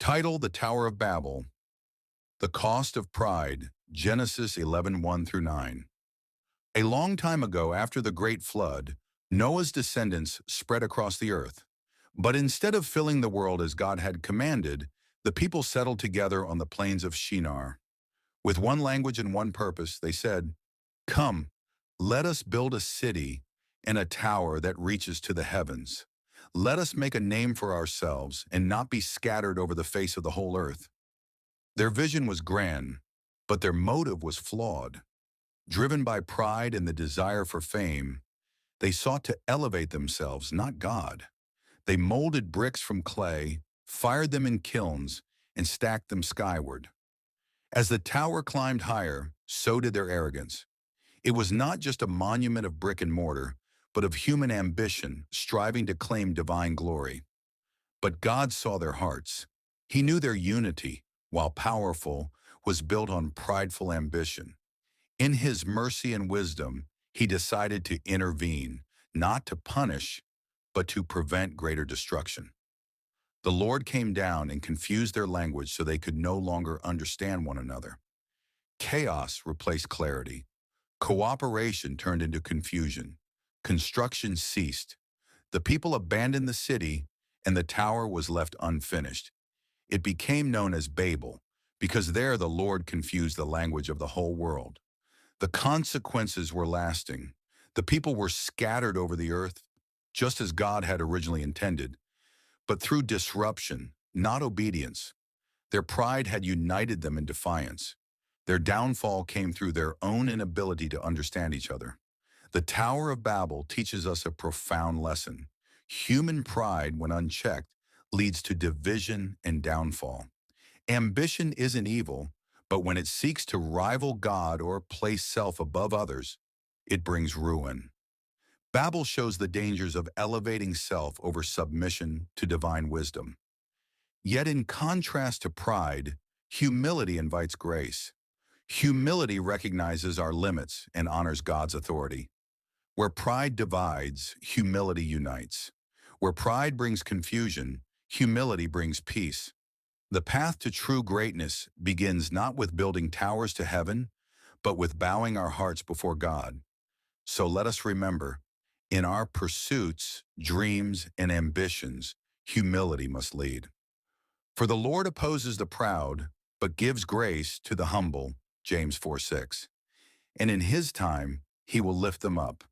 Title: The Tower of Babel. The Cost of Pride. Genesis 11:1-9. A long time ago, after the great flood, Noah's descendants spread across the earth. But instead of filling the world as God had commanded, the people settled together on the plains of Shinar. With one language and one purpose, they said, "Come, let us build a city and a tower that reaches to the heavens. Let us make a name for ourselves and not be scattered over the face of the whole earth." Their vision was grand, but their motive was flawed. Driven by pride and the desire for fame, they sought to elevate themselves, not God. They molded bricks from clay, fired them in kilns, and stacked them skyward. As the tower climbed higher, so did their arrogance. It was not just a monument of brick and mortar, but of human ambition, striving to claim divine glory. But God saw their hearts. He knew their unity, while powerful, was built on prideful ambition. In His mercy and wisdom, He decided to intervene, not to punish, but to prevent greater destruction. The Lord came down and confused their language so they could no longer understand one another. Chaos replaced clarity. Cooperation turned into confusion. Construction ceased. The people abandoned the city, and the tower was left unfinished. It became known as Babel, because there the Lord confused the language of the whole world. The consequences were lasting. The people were scattered over the earth, just as God had originally intended, but through disruption, not obedience. Their pride had united them in defiance. Their downfall came through their own inability to understand each other. The Tower of Babel teaches us a profound lesson. Human pride, when unchecked, leads to division and downfall. Ambition isn't evil, but when it seeks to rival God or place self above others, it brings ruin. Babel shows the dangers of elevating self over submission to divine wisdom. Yet in contrast to pride, humility invites grace. Humility recognizes our limits and honors God's authority. Where pride divides, humility unites. Where pride brings confusion, humility brings peace. The path to true greatness begins not with building towers to heaven, but with bowing our hearts before God. So let us remember, in our pursuits, dreams, and ambitions, humility must lead. For the Lord opposes the proud, but gives grace to the humble, James 4:6. And in His time, He will lift them up.